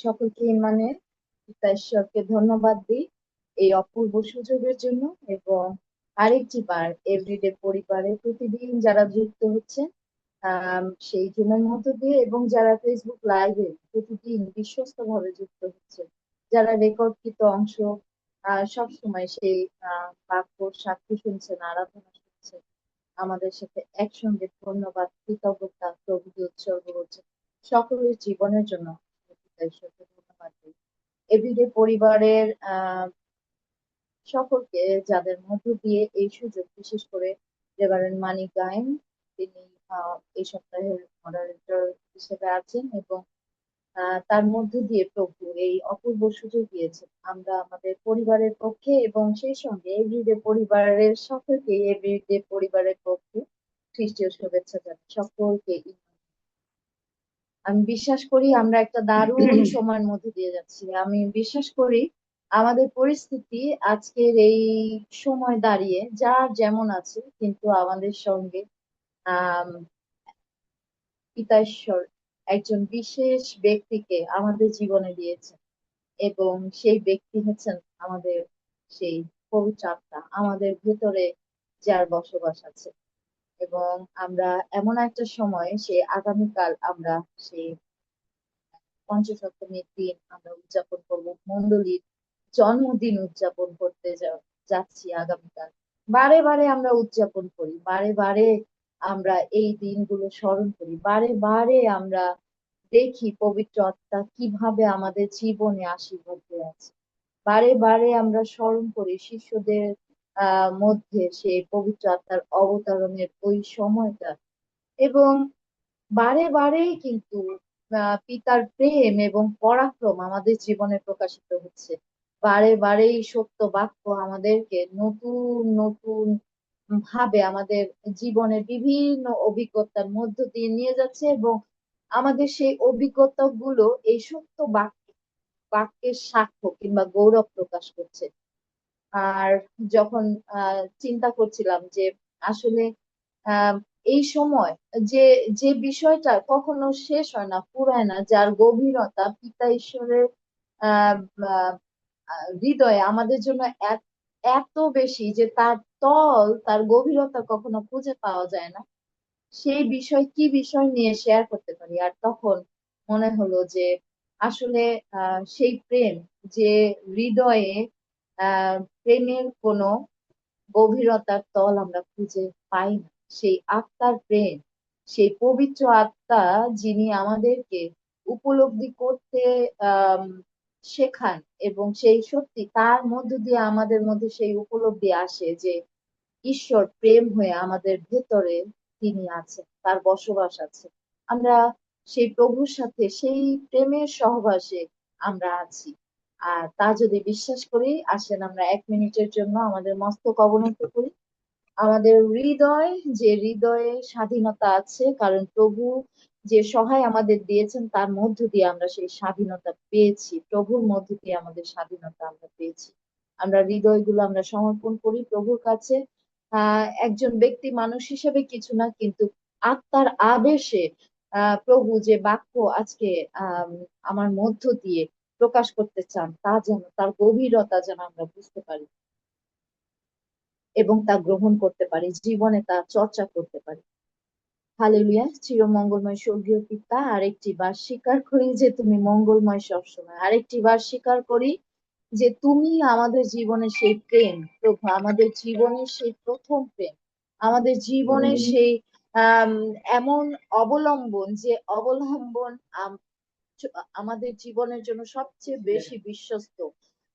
সকলকে মানে পিতা ঈশ্বরকে ধন্যবাদ দিই এই অপূর্ব সুযোগের জন্য। এবং আরেকটি বার এভরিডে পরিবারে প্রতিদিন যারা যুক্ত হচ্ছে সেই জুমের মধ্য দিয়ে, এবং যারা ফেসবুক লাইভে প্রতিদিন বিশ্বস্ত ভাবে যুক্ত হচ্ছে, যারা রেকর্ডকৃত অংশ সব সময় সেই বাক্য সাক্ষী শুনছেন, আরাধনা শুনছেন, আমাদের সাথে একসঙ্গে ধন্যবাদ কৃতজ্ঞতা প্রভৃতি উৎসর্গ করছে সকলের জীবনের জন্য। পিতা ঈশ্বরকে ধন্যবাদ দিই এভরিডে পরিবারের সকলকে, যাদের মধ্য দিয়ে এই সুযোগ, বিশেষ করে রেভারেন্ড মানিক গায়েন, তিনি এই সপ্তাহের মডারেটর হিসেবে আছেন, এবং তার মধ্য দিয়ে প্রভু এই অপূর্ব সুযোগ দিয়েছেন। আমরা আমাদের পরিবারের পক্ষে এবং সেই সঙ্গে এভরিডে পরিবারের সকলকে এভরিডে পরিবারের পক্ষে খ্রিস্টীয় শুভেচ্ছা জানাই সকলকে। আমি বিশ্বাস করি আমরা একটা দারুণ সময়ের মধ্যে দিয়ে যাচ্ছি। আমি বিশ্বাস করি আমাদের পরিস্থিতি আজকের এই সময় দাঁড়িয়ে যার যেমন আছে, কিন্তু আমাদের সঙ্গে আহ পিতা ঈশ্বর একজন বিশেষ ব্যক্তিকে আমাদের জীবনে দিয়েছেন, এবং সেই ব্যক্তি হচ্ছেন আমাদের সেই পবিত্র আত্মা, আমাদের ভেতরে যার বসবাস আছে। এবং আমরা এমন একটা সময়, সেই আগামীকাল আমরা সেই পঞ্চসপ্তমীর দিন আমরা উদযাপন করব, মণ্ডলীর জন্মদিন উদযাপন করতে যাচ্ছি আগামীকাল। বারে বারে আমরা উদযাপন করি, বারে বারে আমরা এই দিনগুলো স্মরণ করি, বারে বারে আমরা দেখি পবিত্র আত্মা কিভাবে আমাদের জীবনে আশীর্বাদ দিয়ে আছে। বারে বারে আমরা স্মরণ করি শিষ্যদের মধ্যে সেই পবিত্র আত্মার অবতারণের ওই সময়টা, এবং বারে বারেই কিন্তু পিতার প্রেম এবং পরাক্রম আমাদের জীবনে প্রকাশিত হচ্ছে। বারে বারেই সত্য বাক্য আমাদেরকে নতুন নতুন ভাবে আমাদের জীবনের বিভিন্ন অভিজ্ঞতার মধ্য দিয়ে নিয়ে যাচ্ছে, এবং আমাদের সেই অভিজ্ঞতা গুলো এই সত্য বাক্যের সাক্ষ্য কিংবা গৌরব প্রকাশ করছে। আর যখন চিন্তা করছিলাম যে আসলে আহ এই সময় যে যে বিষয়টা কখনো শেষ হয় না, ফুরায় না, যার গভীরতা পিতা ঈশ্বরের আহ আহ, হৃদয়ে আমাদের জন্য এত বেশি যে তার তল, তার গভীরতা কখনো খুঁজে পাওয়া যায় না। সেই বিষয় কি বিষয় নিয়ে শেয়ার করতে পারি। আর তখন মনে হলো যে আসলে সেই প্রেম যে হৃদয়ে, প্রেমের কোনো গভীরতার তল আমরা খুঁজে পাই না, সেই আত্মার প্রেম, সেই পবিত্র আত্মা যিনি আমাদেরকে উপলব্ধি করতে আহ শেখান, এবং সেই সত্যি তার মধ্য দিয়ে আমাদের মধ্যে সেই উপলব্ধি আসে যে ঈশ্বর প্রেম হয়ে আমাদের ভেতরে তিনি আছেন, তার বসবাস আছে। আমরা সেই প্রভুর সাথে সেই প্রেমের সহবাসে আমরা আছি। আর তা যদি বিশ্বাস করি, আসেন আমরা 1 মিনিটের জন্য আমাদের মস্তক অবনত করি। আমাদের হৃদয়, যে হৃদয়ে স্বাধীনতা আছে, কারণ প্রভু যে সহায় আমাদের দিয়েছেন তার মধ্য দিয়ে আমরা সেই স্বাধীনতা পেয়েছি, প্রভুর মধ্য দিয়ে আমাদের স্বাধীনতা আমরা পেয়েছি। আমরা হৃদয়গুলো আমরা সমর্পণ করি প্রভুর কাছে। একজন ব্যক্তি মানুষ হিসেবে কিছু না, কিন্তু আত্মার আবেশে প্রভু যে বাক্য আজকে আমার মধ্য দিয়ে প্রকাশ করতে চান, তা যেন তার গভীরতা যেন আমরা বুঝতে পারি এবং তা গ্রহণ করতে পারি, জীবনে তা চর্চা করতে পারি। হালেলুয়া। চিরমঙ্গলময় স্বর্গীয় পিতা, আরেকটি বার স্বীকার করি যে তুমি মঙ্গলময় সবসময়। আরেকটি বার স্বীকার করি যে তুমি আমাদের জীবনে সেই প্রেম, প্রভু আমাদের জীবনের সেই প্রথম প্রেম, আমাদের জীবনের সেই আহ এমন অবলম্বন, যে অবলম্বন আমাদের জীবনের জন্য সবচেয়ে বেশি বিশ্বস্ত,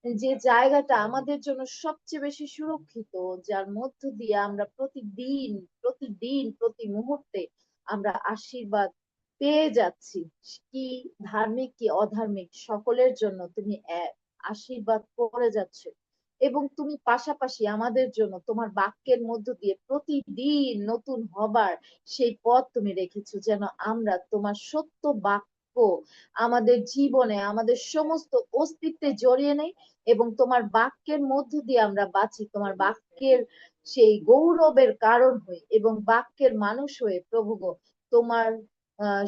যে জায়গাটা আমাদের জন্য সবচেয়ে বেশি সুরক্ষিত, যার মধ্য দিয়ে আমরা প্রতিদিন প্রতিদিন প্রতি মুহূর্তে আমরা আশীর্বাদ পেয়ে যাচ্ছি। কি ধার্মিক কি অধার্মিক সকলের জন্য তুমি আশীর্বাদ করে যাচ্ছ, এবং তুমি পাশাপাশি আমাদের জন্য তোমার বাক্যের মধ্য দিয়ে প্রতিদিন নতুন হবার সেই পথ তুমি রেখেছো, যেন আমরা তোমার সত্য বাক্য আমাদের জীবনে আমাদের সমস্ত অস্তিত্বে জড়িয়ে নেই, এবং তোমার বাক্যের মধ্য দিয়ে আমরা বাঁচি, তোমার বাক্যের সেই গৌরবের কারণ হই, এবং বাক্যের মানুষ হয়ে প্রভু গো, তোমার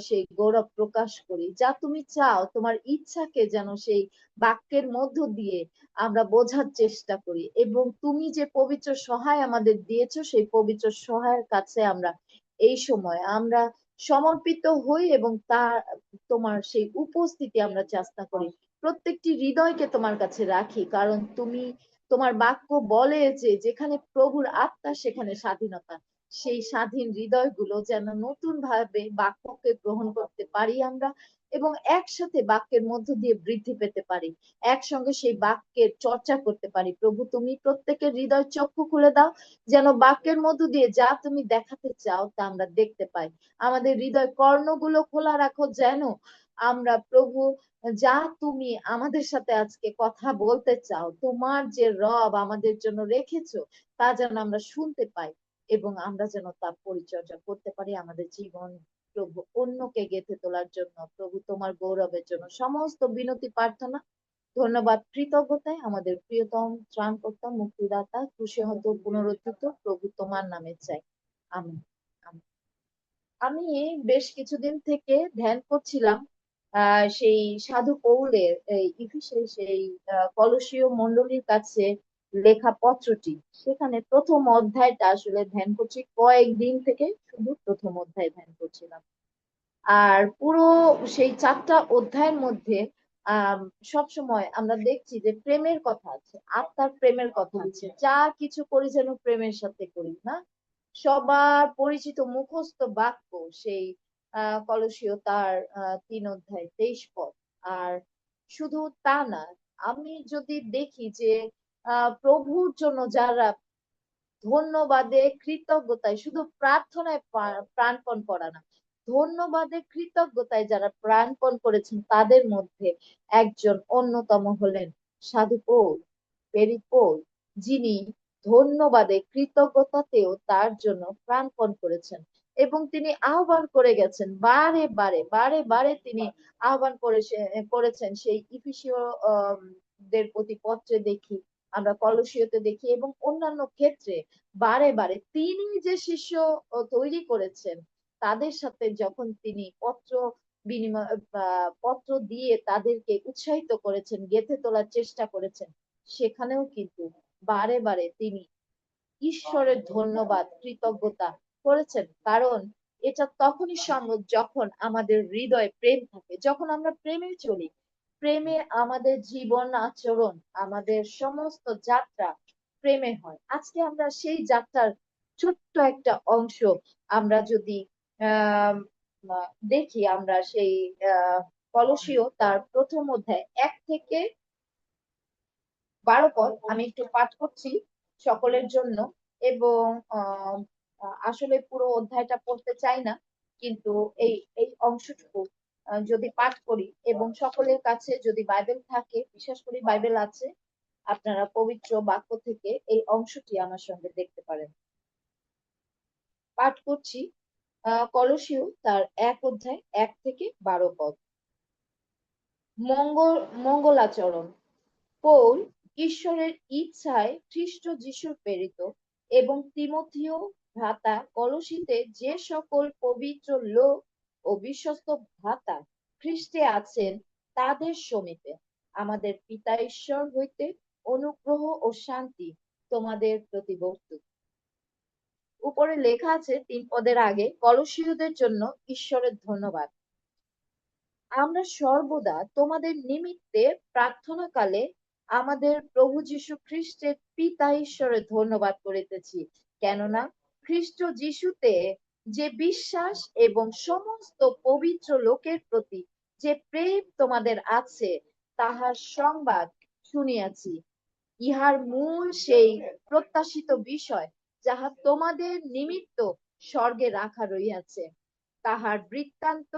সেই গৌরব প্রকাশ করি। যা তুমি চাও, তোমার ইচ্ছাকে যেন সেই বাক্যের মধ্য দিয়ে আমরা বোঝার চেষ্টা করি, এবং তুমি যে পবিত্র সহায় আমাদের দিয়েছো, সেই পবিত্র সহায়ের কাছে আমরা এই সময় আমরা সমর্পিত হই, এবং তোমার সেই উপস্থিতি আমরা চেষ্টা করি। প্রত্যেকটি হৃদয়কে তোমার কাছে রাখি, কারণ তুমি, তোমার বাক্য বলে যে যেখানে প্রভুর আত্মা সেখানে স্বাধীনতা। সেই স্বাধীন হৃদয়গুলো যেন নতুন ভাবে বাক্যকে গ্রহণ করতে পারি আমরা, এবং একসাথে বাক্যের মধ্য দিয়ে বৃদ্ধি পেতে পারি, একসঙ্গে সেই বাক্যের চর্চা করতে পারি। প্রভু, তুমি প্রত্যেকের হৃদয় চক্ষু খুলে দাও, যেন বাক্যের মধ্য দিয়ে যা তুমি দেখাতে চাও তা আমরা দেখতে পাই। আমাদের হৃদয় কর্ণগুলো খোলা রাখো, যেন আমরা প্রভু, যা তুমি আমাদের সাথে আজকে কথা বলতে চাও, তোমার যে রব আমাদের জন্য রেখেছো, তা যেন আমরা শুনতে পাই, এবং আমরা যেন তা পরিচর্যা করতে পারি আমাদের জীবন। প্রভু, অন্যকে গেঁথে তোলার জন্য, প্রভু তোমার গৌরবের জন্য সমস্ত বিনতি প্রার্থনা, ধন্যবাদ, কৃতজ্ঞতায় আমাদের প্রিয়তম ত্রাণকর্তা, মুক্তিদাতা, ক্রুশে হত পুনরুত্থিত প্রভু তোমার নামে চাই। আমিন। আমিন। আমি বেশ কিছুদিন থেকে ধ্যান করছিলাম সেই সাধু পৌলের এই ইফিসের সেই কলসীয় মণ্ডলীর কাছে লেখা পত্রটি। সেখানে প্রথম অধ্যায়টা আসলে ধ্যান করছি, কয়েকদিন থেকে শুধু প্রথম অধ্যায় ধ্যান করছিলাম। আর পুরো সেই 4টা অধ্যায়ের মধ্যে আহ সব সময় আমরা দেখছি যে প্রেমের কথা আছে, আত্মার প্রেমের কথা আছে। যা কিছু করি যেন প্রেমের সাথে করি, না? সবার পরিচিত মুখস্থ বাক্য সেই কলসীয় তার 3 অধ্যায় 23 পদ। আর শুধু তা না, আমি যদি দেখি যে প্রভুর জন্য যারা ধন্যবাদে কৃতজ্ঞতায়, শুধু প্রার্থনায় প্রাণপণ করা না, ধন্যবাদে কৃতজ্ঞতায় যারা প্রাণপণ করেছেন, তাদের মধ্যে একজন অন্যতম হলেন সাধু পৌল, পেরি পৌল, যিনি ধন্যবাদে কৃতজ্ঞতাতেও তার জন্য প্রাণপণ করেছেন, এবং তিনি আহ্বান করে গেছেন বারে বারে, বারে বারে তিনি আহ্বান করেছেন। সেই ইফিসীয় দের প্রতি পত্রে দেখি, আমরা কলসীয়তে দেখি, এবং অন্যান্য ক্ষেত্রে বারে বারে তিনি যে শিষ্য তৈরি করেছেন, তাদের সাথে যখন তিনি বিনিময় পত্র দিয়ে তাদেরকে উৎসাহিত করেছেন, গেঁথে তোলার চেষ্টা করেছেন, সেখানেও কিন্তু বারে বারে তিনি ঈশ্বরের ধন্যবাদ কৃতজ্ঞতা করেছেন। কারণ এটা তখনই সম্ভব যখন আমাদের হৃদয়ে প্রেম থাকে, যখন আমরা প্রেমে চলি, প্রেমে আমাদের জীবন আচরণ, আমাদের সমস্ত যাত্রা প্রেমে হয়। আজকে আমরা সেই যাত্রার ছোট্ট একটা অংশ আমরা যদি আহ দেখি, আমরা সেই কলসীয় তার প্রথম অধ্যায় 1 থেকে 12 পদ আমি একটু পাঠ করছি সকলের জন্য। এবং আসলে পুরো অধ্যায়টা পড়তে চাই না, কিন্তু এই এই অংশটুকু যদি পাঠ করি, এবং সকলের কাছে যদি বাইবেল থাকে, বিশেষ করে বাইবেল আছে, আপনারা পবিত্র বাক্য থেকে এই অংশটি আমার সঙ্গে দেখতে পারেন। পাঠ করছি কলসীয় তার 1 অধ্যায় 1 থেকে 12 পদ। মঙ্গলাচরণ। পৌল, ঈশ্বরের ইচ্ছায় খ্রিস্ট যিশুর প্রেরিত, এবং তিমথিয় ভ্রাতা কলসীতে যে সকল পবিত্র লোক ও বিশ্বস্ত ভ্রাতা খ্রিস্টে আছেন, তাদের সমিতে আমাদের পিতা ঈশ্বর হইতে অনুগ্রহ ও শান্তি তোমাদের প্রতি বর্তুক। উপরে লেখা আছে 3 পদের আগে, কলসীয়দের জন্য ঈশ্বরের ধন্যবাদ। আমরা সর্বদা তোমাদের নিমিত্তে প্রার্থনাকালে আমাদের প্রভু যীশু খ্রিস্টের পিতা ঈশ্বরের ধন্যবাদ করিতেছি, কেননা খ্রিস্ট যীশুতে যে বিশ্বাস এবং সমস্ত পবিত্র লোকের প্রতি যে প্রেম তোমাদের আছে, তাহার সংবাদ শুনিয়াছি। ইহার মূল সেই প্রত্যাশিত বিষয়, যাহা তোমাদের নিমিত্ত স্বর্গে রাখা রইয়াছে। তাহার বৃত্তান্ত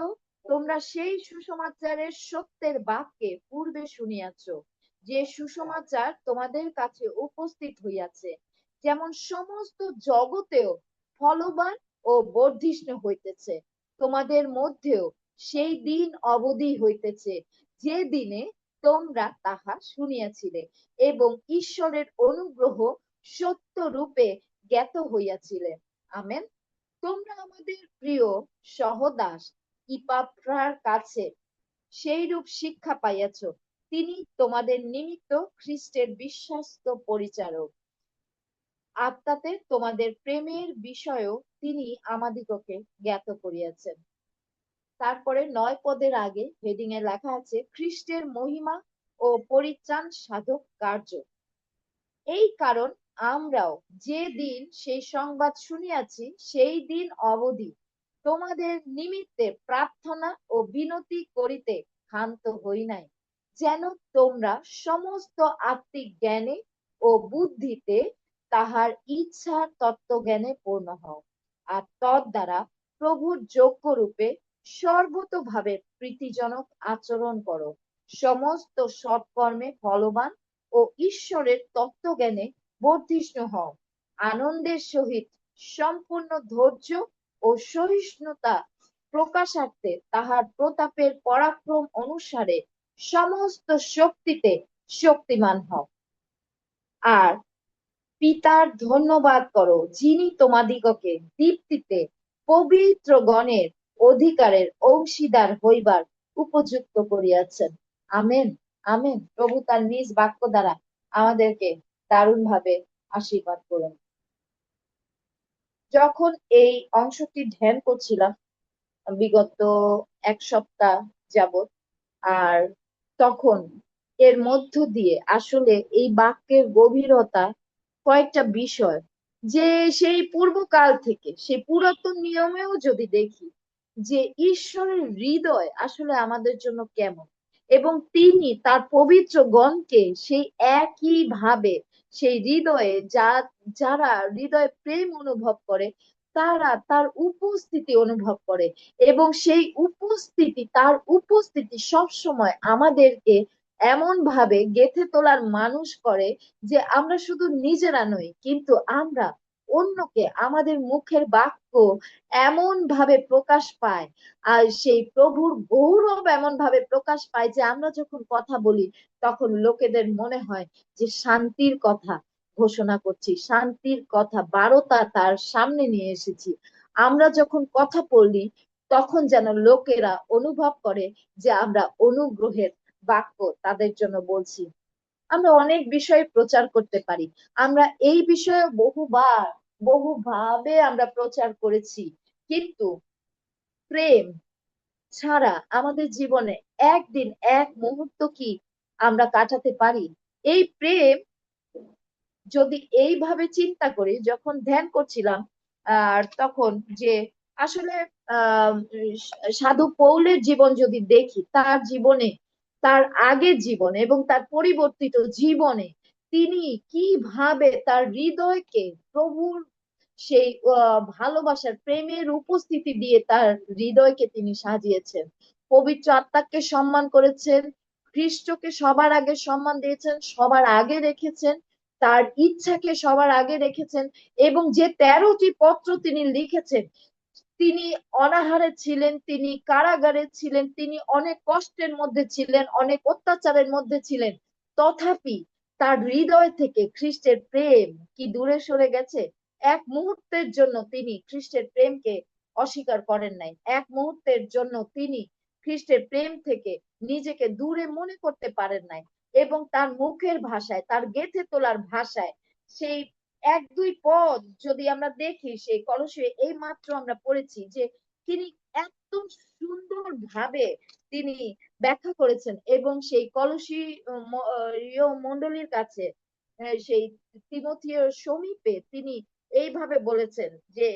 তোমরা সেই সুসমাচারের সত্যের বাক্যে পূর্বে শুনিয়াছ, যে সুসমাচার তোমাদের কাছে উপস্থিত হইয়াছে, যেমন সমস্ত জগতেও ফলবান ও বর্ধিষ্ণু হইতেছে, তোমাদের মধ্যেও সেই দিন অবধি হইতেছে, যে দিনে তোমরা তাহা শুনিয়াছিলে, এবং ঈশ্বরের অনুগ্রহ সত্য রূপে জ্ঞাত হইয়াছিলে। আমেন। তোমরা আমাদের প্রিয় সহদাস ইপাফ্রার কাছে সেইরূপ শিক্ষা পাইয়াছ, তিনি তোমাদের নিমিত্ত খ্রিস্টের বিশ্বস্ত পরিচারক। আত্মাতে তোমাদের প্রেমের বিষয়েও তিনি আমাদিগকে জ্ঞাত করিয়াছেন। তারপরে 9 পদের আগে হেডিং এ লেখা আছে খ্রিস্টের মহিমা ও পরিত্রাণ সাধক কার্য। এই কারণ আমরাও যে দিন সেই সংবাদ শুনিয়াছি সেই দিন অবধি তোমাদের নিমিত্তে প্রার্থনা ও বিনতি করিতে ক্ষান্ত হই নাই, যেন তোমরা সমস্ত আত্মিক জ্ঞানে ও বুদ্ধিতে তাহার ইচ্ছার তত্ত্বজ্ঞানে পূর্ণ হও, আর তদ্বারা প্রভুর যোগ্য রূপে সর্বতোভাবে প্রীতিজনক আচরণ করো, সমস্ত সৎকর্মে ফলবান ও ঈশ্বরের তত্ত্বজ্ঞানে বর্ধিষ্ণু হও, আনন্দের সহিত সম্পূর্ণ ধৈর্য ও সহিষ্ণুতা প্রকাশার্থে তাহার প্রতাপের পরাক্রম অনুসারে সমস্ত শক্তিতে শক্তিমান হও। আর পিতার ধন্যবাদ করো, যিনি তোমাদিগকে দীপ্তিতে পবিত্র গণের অধিকারের অংশীদার হইবার উপযুক্ত করিয়াছেন। Amen, amen. প্রভু তার নিজ বাক্য দ্বারা আমাদেরকে দারুণ ভাবে আশীর্বাদ করুন। যখন এই অংশটি ধ্যান করছিলাম বিগত 1 সপ্তাহ যাবত, আর তখন এর মধ্য দিয়ে আসলে এই বাক্যের গভীরতা কয়েকটা বিষয়, যে সেই পূর্বকাল থেকে সেই পুরাতন নিয়মেও যদি দেখি যে ঈশ্বরের হৃদয় আসলে আমাদের জন্য কেমন, এবং তিনি তার পবিত্র গণকে সেই একই ভাবে সেই হৃদয়ে যারা হৃদয়ে প্রেম অনুভব করে তারা তার উপস্থিতি অনুভব করে, এবং সেই তার উপস্থিতি সব সময় আমাদেরকে এমন ভাবে গেঁথে তোলার মানুষ করে যে আমরা শুধু নিজেরা নই, কিন্তু আমরা অন্যকে, আমাদের মুখের বাক্য এমন ভাবে প্রকাশ পায়, আর সেই প্রভুর গৌরব এমন ভাবে প্রকাশ পায় যে আমরা যখন কথা বলি তখন লোকেদের মনে হয় যে শান্তির কথা ঘোষণা করছি, শান্তির কথা বারতা তার সামনে নিয়ে এসেছি। আমরা যখন কথা বলি তখন যেন লোকেরা অনুভব করে যে আমরা অনুগ্রহের বাক্য তাদের জন্য বলছি। আমরা অনেক বিষয় প্রচার করতে পারি, আমরা এই বিষয়ে বহুভাবে আমরা প্রচার করেছি, কিন্তু প্রেম ছাড়া আমাদের জীবনে একদিন এক মুহূর্ত কি আমরা কাটাতে পারি? এই প্রেম যদি এইভাবে চিন্তা করি, যখন ধ্যান করছিলাম আর তখন যে আসলে আহ সাধু পৌলের জীবন যদি দেখি, তার জীবনে, তার আগের জীবনে এবং তার পরিবর্তিত জীবনে তিনি কিভাবে তার হৃদয়কে প্রভুর সেই ভালোবাসার প্রেমের উপস্থিতি দিয়ে তার হৃদয়কে তিনি সাজিয়েছেন, পবিত্র আত্মাকে সম্মান করেছেন, খ্রিস্টকে সবার আগে সম্মান দিয়েছেন, সবার আগে রেখেছেন, তার ইচ্ছাকে সবার আগে রেখেছেন, এবং যে 13টি পত্র তিনি লিখেছেন, তিনি অনাহারে ছিলেন, তিনি কারাগারে ছিলেন, তিনি অনেক কষ্টের মধ্যে ছিলেন, অনেক অত্যাচারের মধ্যে ছিলেন, তথাপি তার হৃদয় থেকে খ্রিস্টের প্রেম কি দূরে সরে গেছে? এক মুহূর্তের জন্য তিনি খ্রিস্টের প্রেমকে অস্বীকার করেন নাই, এক মুহূর্তের জন্য তিনি খ্রিস্টের প্রেম থেকে নিজেকে দূরে মনে করতে পারেন নাই, এবং তার মুখের ভাষায়, তার গেঁথে তোলার ভাষায় সেই 1-2 পদ যদি আমরা দেখি, সেই কলসিয়ে এই মাত্র আমরা পড়েছি যে তিনি এত সুন্দর ভাবে তিনি ব্যাখ্যা করেছেন, এবং সেই কলসীয় মণ্ডলীর কাছে সেই তিমথিয়র সমীপে তিনি এইভাবে বলেছেন যে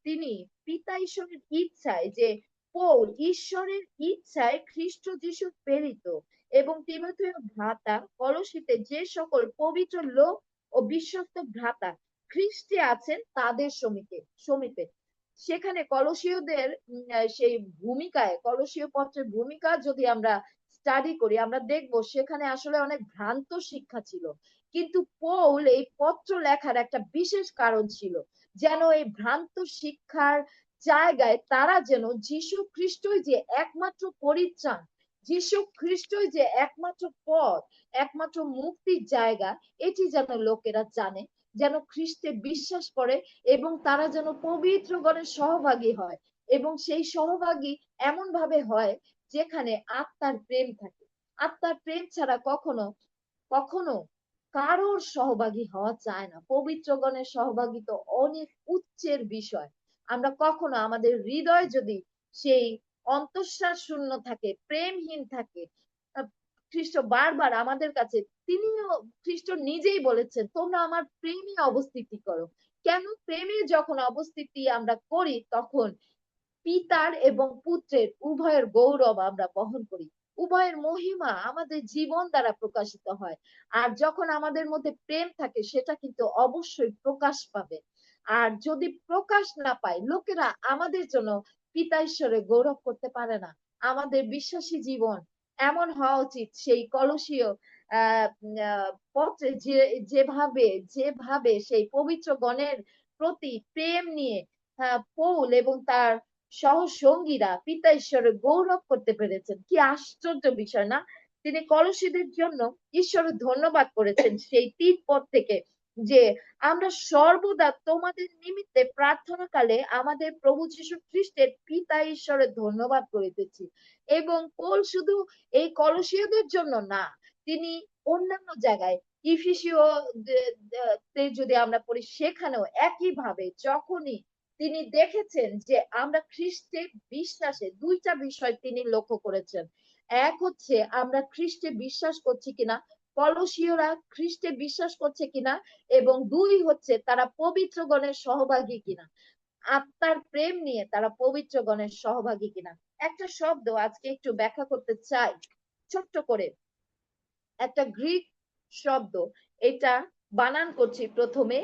তিনি পিতা ঈশ্বরের ইচ্ছায়, যে পৌল ঈশ্বরের ইচ্ছায় খ্রিস্ট যিশু প্রেরিত এবং তিমথিয় ভ্রাতা কলসিতে যে সকল পবিত্র লোক ও বিশ্বস্ত ভ্রাতা খ্রিস্টে আছেন তাদের সমীপে। সেখানে কলসীয়দের সেই ভূমিকায়, কলসীয় পত্রের ভূমিকা যদি আমরা স্টাডি করি, আমরা দেখব সেখানে আসলে অনেক ভ্রান্ত শিক্ষা ছিল, কিন্তু পৌল এই পত্র লেখার একটা বিশেষ কারণ ছিল, যেন এই ভ্রান্ত শিক্ষার জায়গায় তারা যেন যীশু খ্রিস্টই যে একমাত্র পরিত্রাণ, যীশু খ্রিস্টই যে একমাত্র পথ, একমাত্র মুক্তির জায়গা, এটি যেন লোকেরা জানে, যেন খ্রিস্টে বিশ্বাস করে, এবং তারা যেন পবিত্র গণের সহভাগী হয়, এবং সেই সহভাগী এমন ভাবে হয় যেখানে আত্মার প্রেম থাকে। আত্মার প্রেম ছাড়া কখনো কখনো কারোর সহভাগী হওয়া যায় না। পবিত্রগণের সহভাগী তো অনেক উচ্চের বিষয়। আমরা কখনো আমাদের হৃদয় যদি সেই অন্তঃশ্বাস শূন্য থাকে, প্রেমহীন থাকে, খ্রিস্ট বারবার আমাদের কাছে, তিনিও, খ্রিস্ট নিজেই বলেছেন তোমরা আমার প্রেমে অবস্থিতি করো। কেন? প্রেমে যখন অবস্থিতি আমরা করি তখন পিতার এবং পুত্রের উভয়ের গৌরব আমরা বহন করি, উভয়ের মহিমা আমাদের জীবন দ্বারা প্রকাশিত হয়। আর যখন আমাদের মধ্যে প্রেম থাকে সেটা কিন্তু অবশ্যই প্রকাশ পাবে। আর যদি প্রকাশ না পায়, লোকেরা আমাদের জন্য পিতা ঈশ্বরে গৌরব করতে পারে না। আমাদের বিশ্বাসী জীবন এমন হওয়া উচিত, সেই কলসীয় আহ পত্রে যেভাবে যেভাবে সেই পবিত্র গণের প্রতি প্রেম নিয়ে পৌল এবং তার সহসঙ্গীরা পিতা ঈশ্বরের গৌরব করতে পেরেছেন। কি আশ্চর্য বিষয় না? তিনি কলসীদের জন্য ঈশ্বরের ধন্যবাদ করেছেন সেই 3 পদ থেকে, যে আমরা সর্বদা তোমাদের নিমিত্তে প্রার্থনাকালে আমাদের প্রভু যীশু খ্রিস্টের পিতা ঈশ্বরের ধন্যবাদ করিতেছি। এবং পৌল শুধু এই কলসীয়দের জন্য না, তিনি অন্যান্য জায়গায় ইফিসীয় তে যদি আমরা পড়ি, সেখানেও একইভাবে যখনই তিনি দেখেছেন যে আমরা খ্রিস্টে বিশ্বাসে 2টা বিষয় তিনি লক্ষ্য করেছেন। এক হচ্ছে আমরা খ্রিস্টে বিশ্বাস করছি কিনা, কলসীয়রা খ্রিস্টে বিশ্বাস করছে কিনা, এবং 2 হচ্ছে তারা পবিত্রগণের সহভাগী কিনা, আত্মার প্রেম নিয়ে তারা পবিত্রগণের সহভাগী কিনা। একটা শব্দ আজকে একটু ব্যাখ্যা করতে চাই ছোট্ট করে, একটা গ্রিক শব্দ, এটা বানান করছি প্রথমে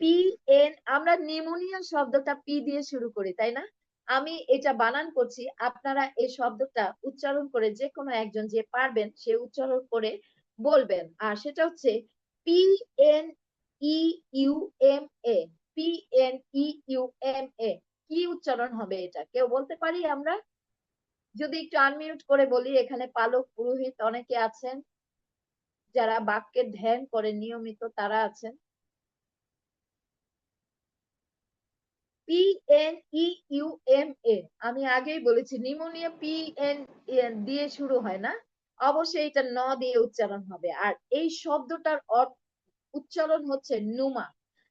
পি এন। আমরা নিউমোনিয়া শব্দটা পি দিয়ে শুরু করি, তাই না? আমি এটা বানান করছি, আপনারা এই শব্দটা উচ্চারণ করে, যে কোনো একজন যে পারবেন সে উচ্চারণ করে বলবেন। আর সেটা হচ্ছে P N E U M A. P N E U M A. কি উচ্চারণ হবে এটা, কেউ বলতে পারি আমরা? যদি একটু আনমিউট করে বলি, এখানে পালক পুরোহিত অনেকে আছেন যারা বাক্যের ধ্যান করে নিয়মিত, তারা আছেন। P N E U M A. আমি আগেই বলেছি নিউমোনিয়া পি এন দিয়ে শুরু হয় না, অবশ্যই এটা ন দিয়ে উচ্চারণ হবে। আর এই শব্দটার উচ্চারণ হচ্ছে নুমা।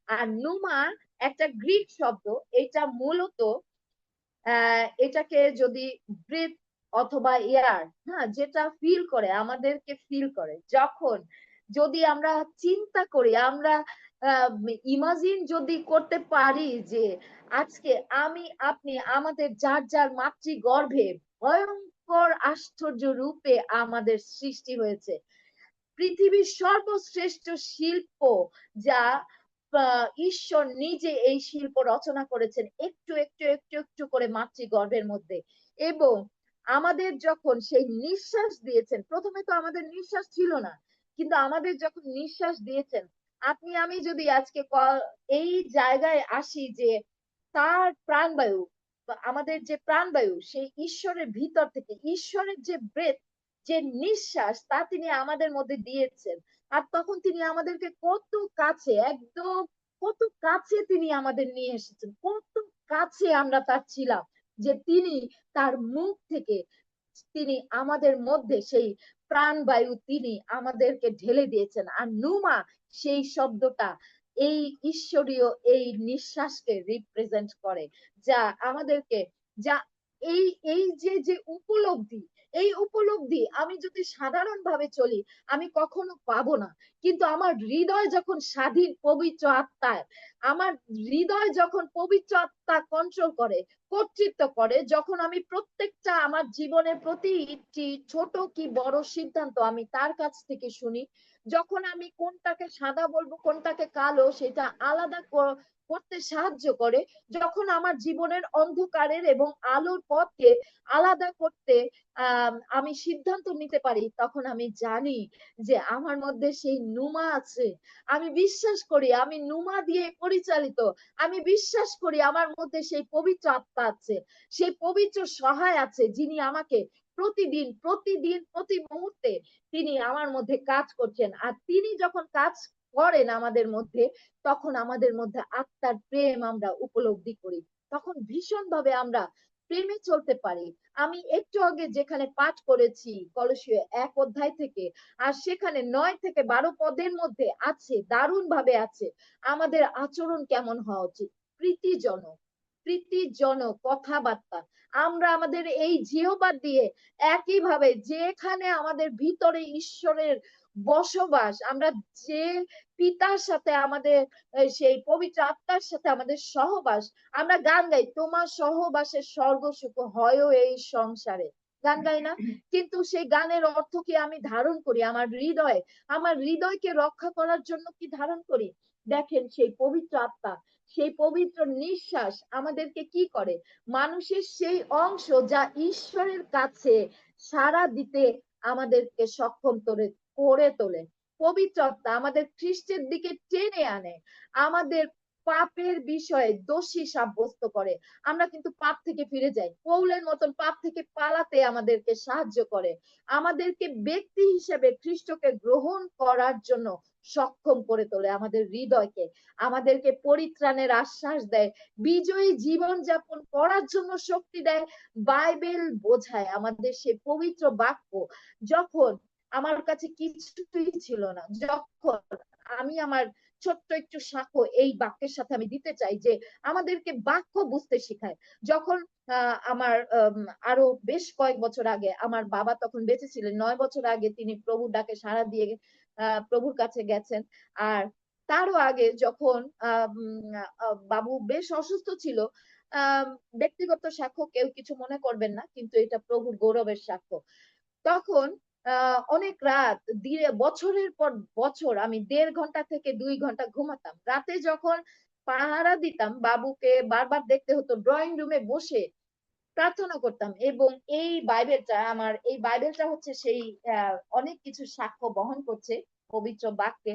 আর নুমা একটা গ্রিক শব্দ। এটা মূলত এটাকে যদি ব্রেথ অথবা এয়ার, হ্যাঁ, যেটা ফিল করে, আমাদেরকে ফিল করে, যখন যদি আমরা চিন্তা করি, আমরা ইমাজিন যদি করতে পারি যে আজকে আমি আপনি আমাদের যার যার মাতৃগর্ভে ভয়ঙ্কর আশ্চর্য রূপে আমাদের সৃষ্টি হয়েছে, পৃথিবীর সর্বশ্রেষ্ঠ শিল্প, যা ঈশ্বর নিজে এই শিল্প রচনা করেছেন একটু একটু একটু একটু করে মাতৃগর্ভের মধ্যে। এবং আমাদের যখন সেই নিঃশ্বাস দিয়েছেন, প্রথমে তো আমাদের নিঃশ্বাস ছিল না, কিন্তু আমাদের যখন নিঃশ্বাস দিয়েছেন, আপনি আমি যদি আজকে এই জায়গায় আসি যে তার প্রাণবায়ু, আমাদের যে প্রাণবায়ু, সেই ঈশ্বরের ভিতর থেকে ঈশ্বরের যে ব্রেথ, যে নিঃশ্বাস, তা তিনি আমাদের মধ্যে দিয়েছেন। আর তখন তিনি আমাদেরকে কত কাছে, একদম কত কাছে তিনি আমাদের নিয়ে এসেছেন, কত কাছে আমরা তার ছিলাম, যে তিনি তার মুখ থেকে তিনি আমাদের মধ্যে সেই প্রাণবায়ু তিনি আমাদেরকে ঢেলে দিয়েছেন। আর নুমা সেই শব্দটা এই ঈশ্বরীয় এই নিঃশ্বাসকে রিপ্রেজেন্ট করে, যা আমাদেরকে, যা এই এই যে যে উপলব্ধি, এই উপলব্ধি আমি যদি সাধারণ ভাবে চলি আমি কখনো পাবো না। কিন্তু আমার হৃদয় যখন স্বাধীন পবিত্র আত্মায়, আমার হৃদয় যখন পবিত্র আত্মা কন্ট্রোল করে, কর্তৃত্ব করে, যখন আমি প্রত্যেকটা আমার জীবনের প্রতিটি ছোট কি বড় সিদ্ধান্ত আমি তার কাছ থেকে শুনি, যখন আমি কোনটাকে সাদা বলবো কোনটাকে কালো সেটা আলাদা করতে সাহায্য করে, যখন আমার জীবনের অন্ধকারের এবং আলোর পথকে আলাদা করতে আমি সিদ্ধান্ত নিতে পারি, তখন আমি জানি যে আমার মধ্যে সেই নুমা আছে। আমি বিশ্বাস করি আমি নুমা দিয়ে পরিচালিত। আমি বিশ্বাস করি আমার মধ্যে সেই পবিত্র আত্মা আছে, সেই পবিত্র সহায় আছে, যিনি আমাকে প্রতিদিন প্রতিদিন প্রতি মুহূর্তে তিনি আমার মধ্যে কাজ করছেন। আর তিনি যখন কাজ করেন আমাদের মধ্যে, তখন আমাদের মধ্যে আত্মার প্রেম আমরা উপলব্ধি করি। তখন ভীষণ ভাবে আমরা প্রেমে চলতে পারি। আমি একটু আগে যেখানে পাঠ করেছি কলসীয় 1 অধ্যায় থেকে, আর সেখানে 9 থেকে 12 পদের মধ্যে আছে, দারুণ ভাবে আছে, আমাদের আচরণ কেমন হওয়া উচিত। প্রীতিজনক, প্রীতিজনক কথাবার্তা। আমরা আমাদের এই জিহ্বা দিয়ে একইভাবে যেখানে আমাদের ভিতরে ঈশ্বরের বসবাস, আমরা যে পিতার সাথে আমাদের সেই পবিত্র আত্মার সাথে আমাদের সহবাস, আমরা গান গাই, তোমার সহবাসের স্বর্গসুখ হয় এই সংসারে, গান গাই না? কিন্তু সেই গানের অর্থ কি আমি ধারণ করি আমার হৃদয়ে? আমার হৃদয়কে রক্ষা করার জন্য কি ধারণ করি? দেখেন, সেই পবিত্র আত্মা, সেই পবিত্র নিঃশ্বাস আমাদেরকে কি করে? মানুষের সেই অংশ যা ঈশ্বরের কাছে সাড়া দিতে আমাদেরকে সক্ষম করে তোলে। পবিত্র আত্মা আমাদের খ্রিস্টের দিকে টেনে আনে, আমাদের পাপের বিষয়ে দোষী সাব্যস্ত করে। আমরা কিন্তু পাপ থেকে ফিরে যাই, পৌলের মতন পাপ থেকে পালাতে আমাদেরকে সাহায্য করে, আমাদেরকে ব্যক্তি হিসেবে খ্রিস্টকে গ্রহণ করার জন্য সক্ষম করে তোলে আমাদের হৃদয়কে, আমাদেরকে পরিত্রাণের আশ্বাস দেয়, বিজয়ী জীবন যাপন করার জন্য শক্তি দেয়। বাইবেল বোঝায় আমাদের সে পবিত্র বাক্য। যখন আমার কাছে কিছুই ছিল না, যখন আমি আমার ছোট্ট একটু সাক্ষ্য এই বাক্যের সাথে আমি দিতে চাই যে আমাদেরকে বাক্য বুঝতে শেখায়। যখন আমার আরো বেশ কয়েক বছর আগে, আমার বাবা তখন বেঁচে ছিলেন, 9 বছর আগে তিনি প্রভুর ডাকে সাড়া দিয়ে প্রভুর কাছে গেছেন। আর তারও আগে যখন বাবু বেশ অসুস্থ ছিল, আহ ব্যক্তিগত সাক্ষ্য, কেউ কিছু মনে করবেন না, কিন্তু এটা প্রভুর গৌরবের সাক্ষ্য। তখন অনেক রাত, বছরের পর বছর আমি 1.5 ঘন্টা থেকে 2 ঘন্টা ঘুমাতাম। রাতে যখন পাহারা দিতাম, বাবুকে বারবার দেখতে হতো, ড্রয়িং রুমে বসে প্রার্থনা করতাম। এবং এই বাইবেলটা হচ্ছে সেই অনেক কিছু সাক্ষ্য বহন করছে, পবিত্র বাক্যে।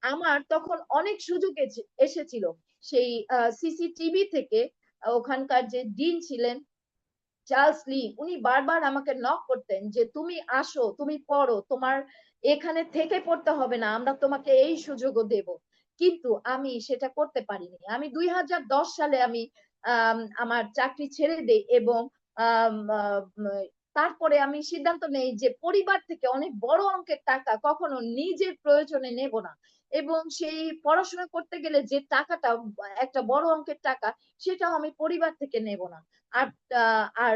আমার তখন অনেক সুযোগ এসেছিল সেই সিসিটিভি থেকে। ওখানকার যে ডিন ছিলেন চার্লস লি, উনি বারবার আমাকে নক করতেন যে তুমি আসো, তুমি পড়ো, তোমার এখানে থেকে পড়তে হবে না, আমরা তোমাকে এই সুযোগও দেব। কিন্তু আমি সেটা করতে পারিনি। আমি 2010 সালে আমি আমার চাকরি ছেড়ে দেই, এবং আম, আম, তারপরে আমি সিদ্ধান্ত নেই যে পরিবার থেকে অনেক বড় অঙ্কের টাকা কখনো নিজের প্রয়োজনে নেব না। এবং সেই পড়াশোনা করতে গেলে যে টাকাটা, একটা বড় অঙ্কের টাকা, সেটাও আমি পরিবার থেকে নেব না। আর আর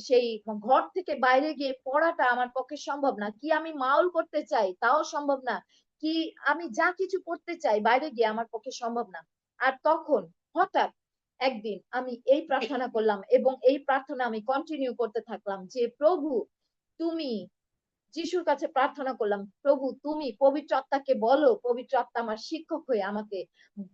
সেই ঘর থেকে বাইরে গিয়ে পড়াটা আমার পক্ষে সম্ভব না। কি আমি মাউল করতে চাই তাও সম্ভব না, কি আমি যা কিছু করতে চাই বাইরে গিয়ে আমার পক্ষে সম্ভব না। আর তখন হঠাৎ একদিন আমি এই প্রার্থনা করলাম, এবং এই প্রার্থনা আমি কন্টিনিউ করতে থাকলাম যে প্রভু তুমি, যিশুর কাছে প্রার্থনা করলাম, প্রভু তুমি পবিত্র আত্মাকে বলো, পবিত্র আত্মা আমার শিক্ষক হয়ে আমাকে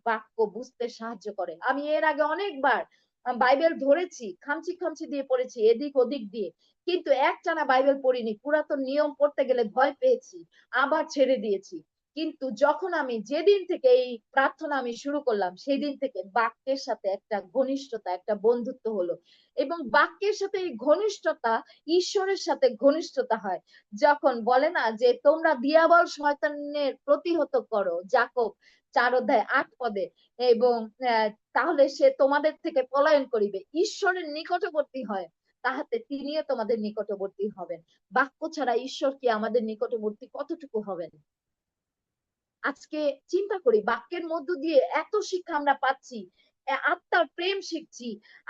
বাক্য বুঝতে সাহায্য করে। আমি এর আগে অনেকবার বাইবেল ধরেছি, খামচি খামচি দিয়ে পড়েছি, এদিক ওদিক দিয়ে, কিন্তু একটানা বাইবেল পড়িনি। পুরাতন নিয়ম পড়তে গেলে ভয় পেয়েছি, আবার ছেড়ে দিয়েছি। কিন্তু যখন আমি যেদিন থেকে এই প্রার্থনা আমি শুরু করলাম, সেই দিন থেকে বাক্যের সাথে একটা ঘনিষ্ঠতা, একটা বন্ধুত্ব হলো। এবং বাক্যের সাথে এই ঘনিষ্ঠতা, ঈশ্বরের সাথে ঘনিষ্ঠতা হয় যখন বলে না যে তোমরা দিয়াবল শয়তানের প্রতিহত করো, যাকব 4 অধ্যায় 8 পদে। এবং তাহলে সে তোমাদের থেকে পলায়ন করিবে, ঈশ্বরের নিকটবর্তী হয়, তাহাতে তিনিও তোমাদের নিকটবর্তী হবেন। বাক্য ছাড়া ঈশ্বর কি আমাদের নিকটবর্তী কতটুকু হবেন? আজকে চিন্তা করি, বাক্যের মধ্য দিয়ে এত শিক্ষা আমরা পাচ্ছি, আত্মার প্রেম শিখছি,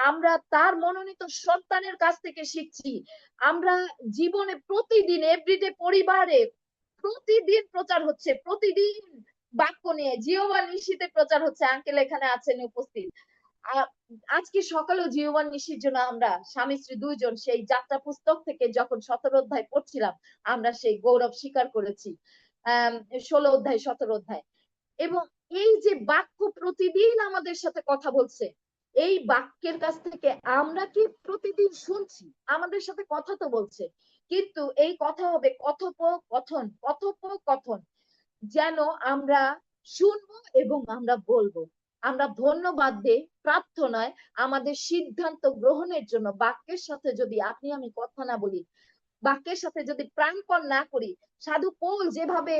আমরা তার মনোনীত সন্তানের কাছ থেকে শিখছি। আমরা জীবনে প্রতিদিন, এভরিডে, পরিবারে প্রতিদিন প্রচার হচ্ছে, প্রতিদিন বাক্য নিয়ে জিহোবা নিশিতে প্রচার হচ্ছে। আঙ্কেল এখানে আছেন উপস্থিত। আজকে সকালেও জিহোবা নিশির জন্য আমরা স্বামী স্ত্রী দুইজন সেই যাত্রা পুস্তক থেকে যখন 17 অধ্যায় পড়ছিলাম, আমরা সেই গৌরব স্বীকার করেছি। 16 অধ্যায় 17 অধ্যায়। এবং এই যে বাক্য প্রতিদিন আমাদের সাথে কথা বলছে, এই বাক্যের কাছ থেকে আমরা কি প্রতিদিন শুনছি? আমাদের সাথে কথা তো বলছে, কিন্তু এই কথা হবে কথোপকথন, কথোপকথন, যেন আমরা শুনবো এবং আমরা বলবো। আমরা ধন্যবাদ দিই প্রার্থনায় আমাদের সিদ্ধান্ত গ্রহণের জন্য। বাক্যের সাথে যদি আপনি আমি কথা না বলি, বাক্যের সাথে যদি প্রাণপণ না করি, সাধু পৌল যেভাবে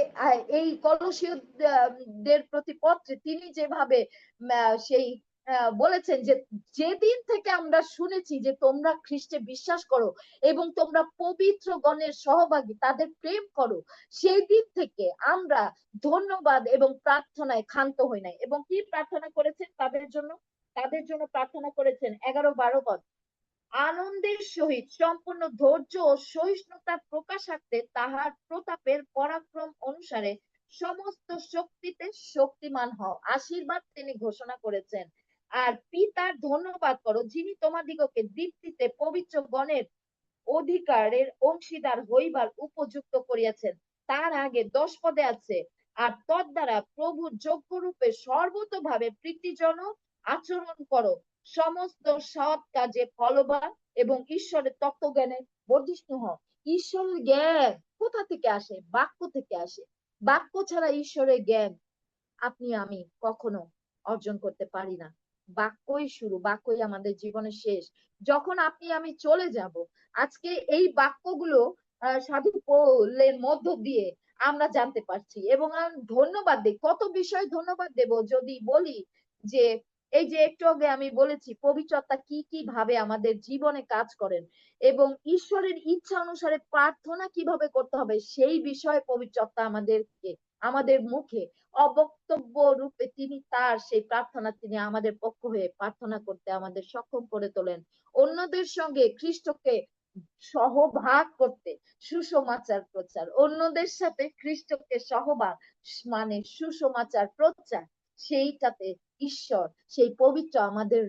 এই কলসীয়দের প্রতি পত্রে তিনি যেভাবে সেই বলেছেন যে যেদিন থেকে আমরা শুনেছি যে তোমরা খ্রিস্টে বিশ্বাস করো এবং তোমরা পবিত্র গণের সহভাগী, তাদের প্রেম করো, সেই দিন থেকে আমরা ধন্যবাদ এবং প্রার্থনায় ক্ষান্ত হই নাই। এবং কি প্রার্থনা করেছেন তাদের জন্য? তাদের জন্য প্রার্থনা করেছেন 11-12 পদ, আনন্দের সহিত সম্পূর্ণ ধৈর্য ও সহিষ্ণুতার প্রকাশার্থে তাহার প্রতাপের পরাক্রম অনুসারে সমস্ত শক্তিতে শক্তিমান হও। আশীর্বাদ তিনি ঘোষণা করেছেন। আর পিতার ধন্যবাদ করো, যিনি তোমাদিগকে দীপ্তিতে পবিত্র গণের অধিকারের অংশীদার হইবার উপযুক্ত করিয়াছেন। তার আগে 10 পদে আছে, আর তদ্বারা প্রভুর যোগ্য রূপে সর্বতভাবে প্রীতিজনক আচরণ করো, সমস্ত সৎ কাজে ফলবান এবং ঈশ্বরের তত্ত্বজ্ঞানে বর্ধিষ্ণু হও। ঈশ্বরের জ্ঞান কোথা থেকে আসে? বাক্য থেকে আসে। বাক্য ছাড়া ঈশ্বরের জ্ঞান আপনি আমি কখনো অর্জন করতে পারি না। বাক্যই শুরু, বাক্যই আমাদের জীবনের শেষ। যখন আপনি আমি চলে যাব, আজকে এই বাক্যগুলো সাধু পৌলের মধ্য দিয়ে আমরা জানতে পারছি। এবং আমি ধন্যবাদ দিই, কত বিষয় ধন্যবাদ দেব যদি বলি যে এই যে একটু আগে আমি বলেছি পবিত্রতা কি কি ভাবে আমাদের জীবনে কাজ করেন এবং ঈশ্বরের ইচ্ছা অনুসারে প্রার্থনা কিভাবে করতে হবে, সেই বিষয়ে পবিত্রতা আমাদেরকে আমাদের মুখে অবক্তব্য রূপে তিনি তার সেই প্রার্থনা তিনি আমাদের পক্ষ হয়ে প্রার্থনা করতে আমাদের সক্ষম করে তোলেন। অন্যদের সঙ্গে খ্রিস্টকে সহভাগ করতে, সুসমাচার প্রচার, অন্যদের সাথে খ্রিস্টকে সহভাগ মানে সুসমাচার প্রচার, সেইটাতে ঈশ্বর সেই পবিত্র আমাদের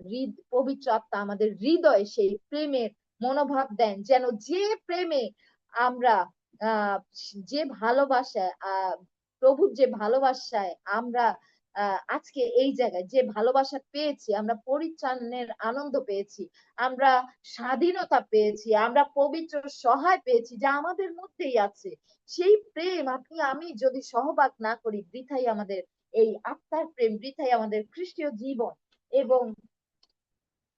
পবিত্র আত্মা আমাদের হৃদয়ে সেই প্রেমের মনোভাব দেন, যেন যে প্রেমে আমরা আহ যে ভালোবাসায় প্রভুর যে ভালোবাসায় আমরা আজকে এই জায়গায় যে ভালোবাসা পেয়েছি, আমরা পরিত্রাণের আনন্দ পেয়েছি, আমরা স্বাধীনতা পেয়েছি, আমরা পবিত্র সহায় পেয়েছি যা আমাদের মধ্যেই আছে, সেই প্রেম আপনি আমি যদি সহভাগ না করি, বৃথাই আমাদের এই আত্মার প্রেম, বৃথাই আমাদের খ্রিস্টীয় জীবন। এবং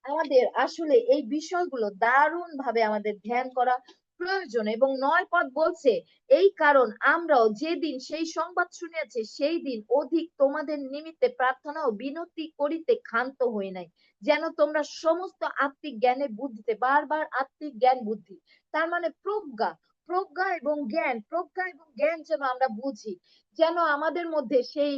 আমাদের আসলে এই বিষয়গুলো দারুণ ভাবে আমাদের ধ্যান করা প্রয়োজন। এবং 9 পদ বলছে, এই কারণ আমরাও যেদিন সেই সংবাদ শুনিয়াছি সেই দিন অধিক তোমাদের নিমিত্তে প্রার্থনা ও বিনতি করিতে ক্ষান্ত হই নাই, যেন তোমরা সমস্ত আত্মিক জ্ঞানে বুদ্ধিতে, বারবার আত্মিক জ্ঞান বুদ্ধি তার মানে প্রজ্ঞা, প্রজ্ঞা এবং জ্ঞান, প্রজ্ঞা এবং জ্ঞান যেন আমরা বুঝি, যেন আমাদের মধ্যে সেই